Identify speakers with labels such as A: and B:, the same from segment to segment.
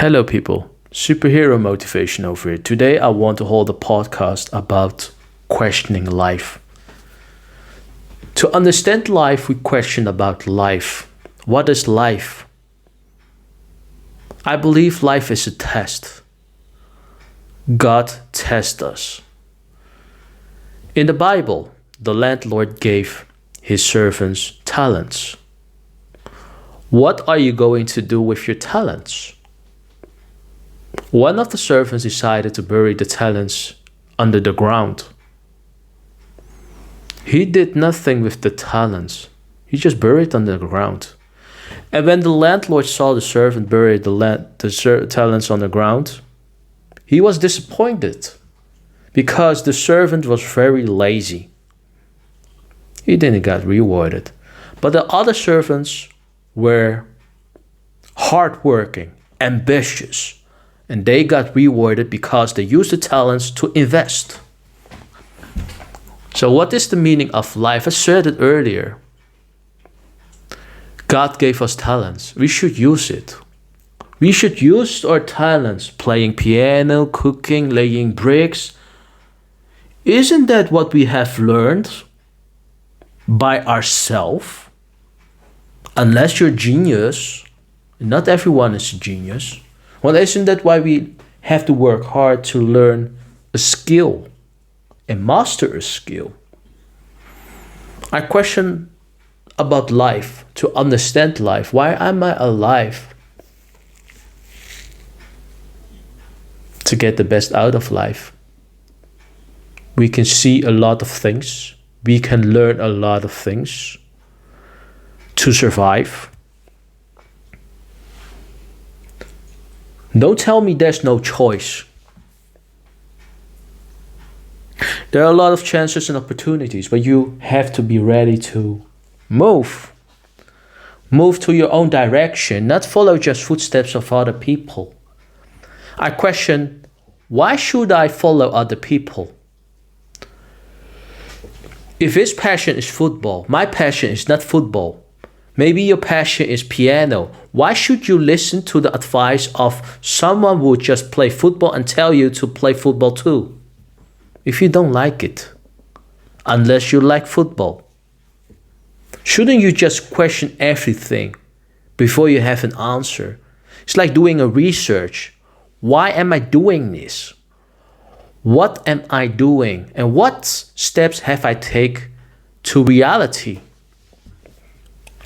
A: Hello, people. Superhero motivation over here. Today, I want to hold a podcast about questioning life. To understand life, we question about life. What is life? I believe life is a test. God tests us. In the Bible, the landlord gave his servants talents. What are you going to do with your talents? One of the servants decided to bury the talents under the ground. He did nothing with the talents. He just buried under the ground. And when the landlord saw the servant bury the talents on the ground, he was disappointed because the servant was very lazy. He didn't get rewarded. But the other servants were hardworking, ambitious, and they got rewarded because they used the talents to invest. So what is the meaning of life? I said it earlier. God gave us talents. We should use it. We should use our talents, playing piano, cooking, laying bricks. Isn't that what we have learned by ourselves? Unless you're genius, not everyone is a genius. Well, isn't that why we have to work hard to learn a skill and master a skill? I question about life, to understand life. Why am I alive? To get the best out of life. We can see a lot of things. We can learn a lot of things to survive. Don't tell me there's no choice. There are a lot of chances and opportunities, but you have to be ready to move. Move to your own direction, not follow just footsteps of other people. I question, why should I follow other people? If his passion is football, my passion is not football. Maybe your passion is piano. Why should you listen to the advice of someone who would just play football and tell you to play football too? If you don't like it, unless you like football. Shouldn't you just question everything before you have an answer? It's like doing a research. Why am I doing this? What am I doing? And what steps have I taken to reality?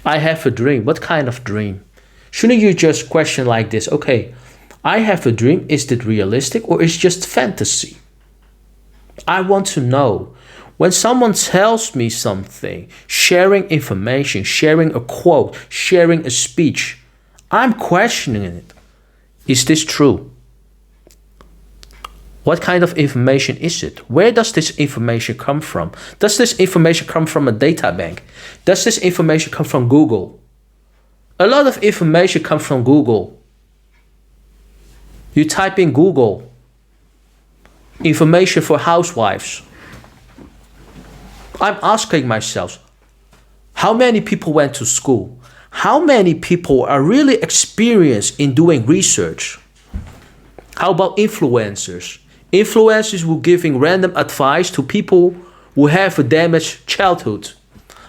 A: I have a dream. What kind of dream? Shouldn't you just question like this? Okay, I have a dream. Is it realistic or is it just fantasy? I want to know. When someone tells me something, sharing information, sharing a quote, sharing a speech, I'm questioning it. Is this true? What kind of information is it? Where does this information come from? Does this information come from a data bank? Does this information come from Google? A lot of information comes from Google. You type in Google, information for housewives. I'm asking myself, how many people went to school? How many people are really experienced in doing research? How about influencers? Influencers who giving random advice to people who have a damaged childhood.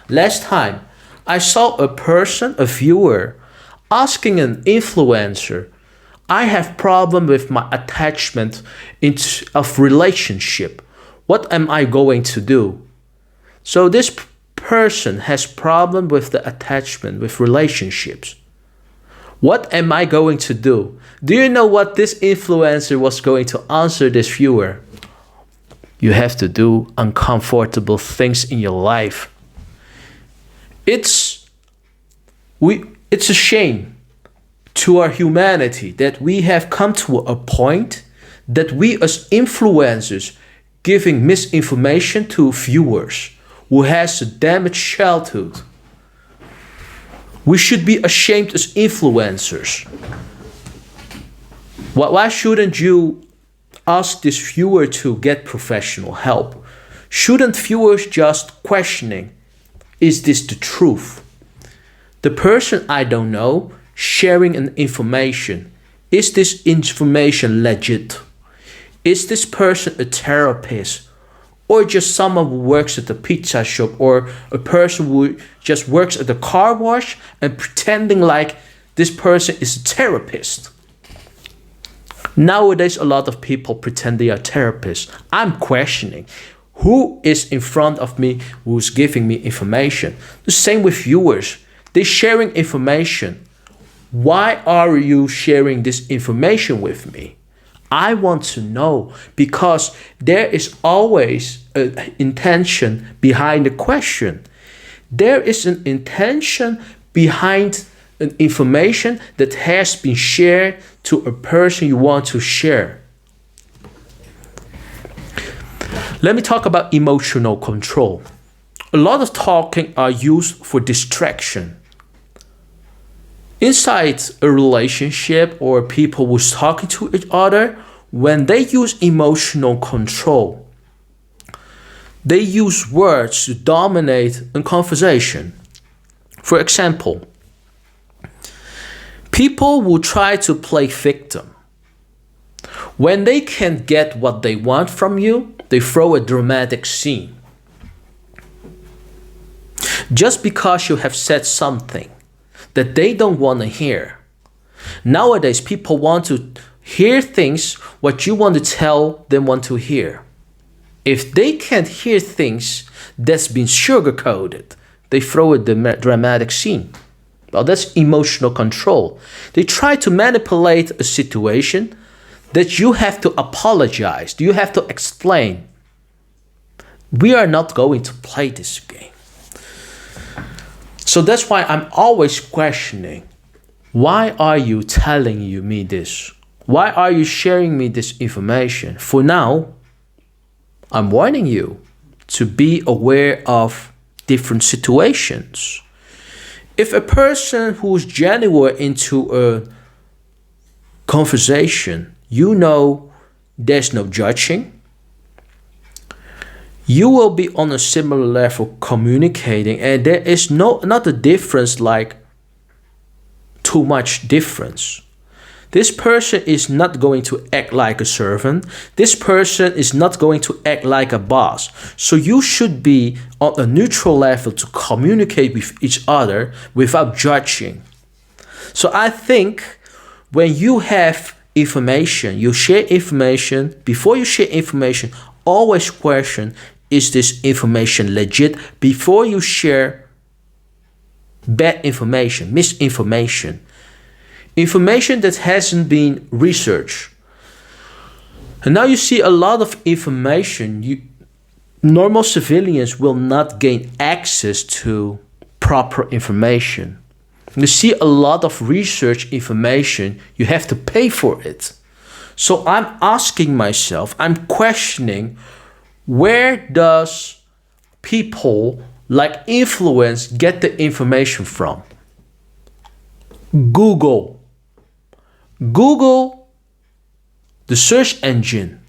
A: Last time, I saw a person, a viewer, asking an influencer, I have problem with my attachment of relationship. What am I going to do? So this person has problem with the attachment, with relationships. What am I going to do? Do you know what this influencer was going to answer this viewer? You have to do uncomfortable things in your life. It's a shame to our humanity that we have come to a point that we as influencers giving misinformation to viewers who has a damaged childhood. We should be ashamed as influencers. Why shouldn't you ask this viewer to get professional help? Shouldn't viewers just questioning, is this the truth? The person I don't know sharing an information, Is this information legit? Is this person a therapist? Or just someone who works at the pizza shop, or a person who just works at the car wash and pretending like this person is a therapist? Nowadays, a lot of people pretend they are therapists. I'm questioning who is in front of me, who's giving me information. The same with viewers. They're sharing information. Why are you sharing this information with me? I want to know, because there is always an intention behind the question. There is an intention behind an information that has been shared to a person you want to share. Let me talk about emotional control. A lot of talking are used for distraction. Inside a relationship or people who's talking to each other, when they use emotional control, they use words to dominate a conversation. For example, people will try to play victim. When they can't get what they want from you, they throw a dramatic scene. Just because you have said something that they don't want to hear. Nowadays, people want to hear things what you want to tell them want to hear. If they can't hear things that's been sugar-coated, they throw a dramatic scene. Well, that's emotional control. They try to manipulate a situation that you have to apologize, you have to explain. We are not going to play this game. So that's why I'm always questioning, why are you telling me this? Why are you sharing me this information? For now, I'm warning you to be aware of different situations. If a person who's genuine into a conversation, you know there's no judging, you will be on a similar level communicating, and there is not a difference, like too much difference. This person is not going to act like a servant. This person is not going to act like a boss. So you should be on a neutral level to communicate with each other without judging. So I think when you have information, you share information. Before you share information, always question, is this information legit? Before you share bad information, misinformation, information that hasn't been researched. And now you see a lot of information. Normal civilians will not gain access to proper information. You see a lot of research information, you have to pay for it. So I'm asking myself, I'm questioning, where does people like influence get the information from? Google, the search engine.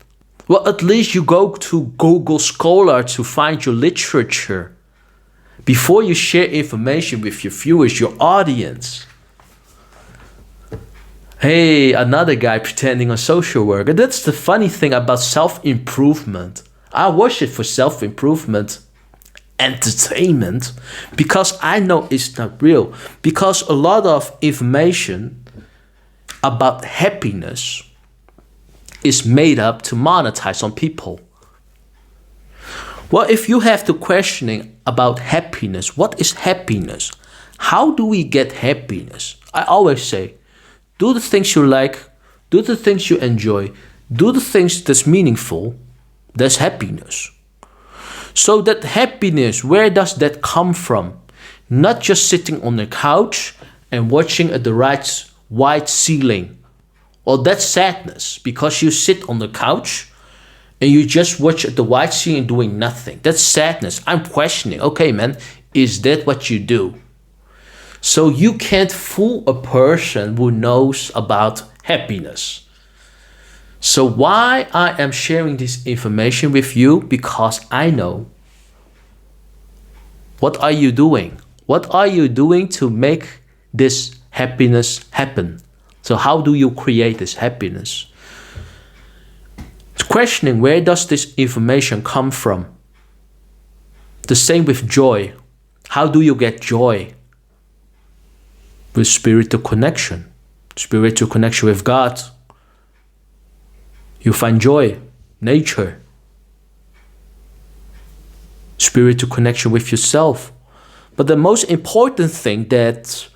A: Well, at least you go to Google Scholar to find your literature before you share information with your viewers, your audience. Hey, another guy pretending a social worker. That's the funny thing about self-improvement. I watch it for self-improvement, entertainment, because I know it's not real. Because a lot of information about happiness is made up to monetize on people. Well, if you have to questioning about happiness, what is happiness? How do we get happiness? I always say, do the things you like, do the things you enjoy, do the things that's meaningful. That's happiness. So that happiness, where does that come from? Not just sitting on the couch and watching at the right white ceiling. Well, that's sadness, because you sit on the couch and you just watch at the white ceiling doing nothing. That's sadness. I'm questioning, okay man, is that what you do? So you can't fool a person who knows about happiness. So why I am sharing this information with you? Because I know. What are you doing? What are you doing to make this happiness happen? So how do you create this happiness? It's questioning, where does this information come from? The same with joy. How do you get joy? With spiritual connection with God. You find joy, nature, spiritual connection with yourself. But the most important thing, that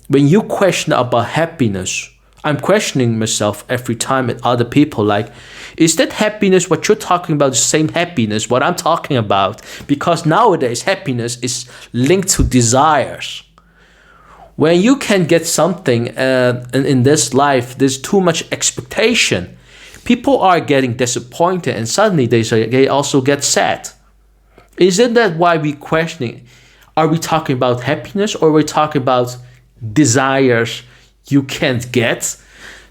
A: when you question about happiness, I'm questioning myself every time at other people, like, is that happiness what you're talking about, the same happiness what I'm talking about? Because nowadays happiness is linked to desires. When you can get something in this life, there's too much expectation. People are getting disappointed, and suddenly they also get sad. Isn't that why we questioning? Are we talking about happiness, or are we talking about desires you can't get,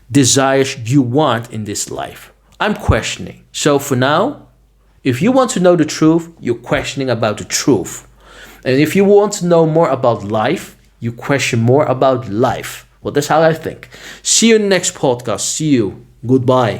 A: desires you want in this life? I'm questioning. So for now, if you want to know the truth, you're questioning about the truth. And if you want to know more about life, you question more about life. Well, that's how I think. See you in the next podcast. See you. Goodbye.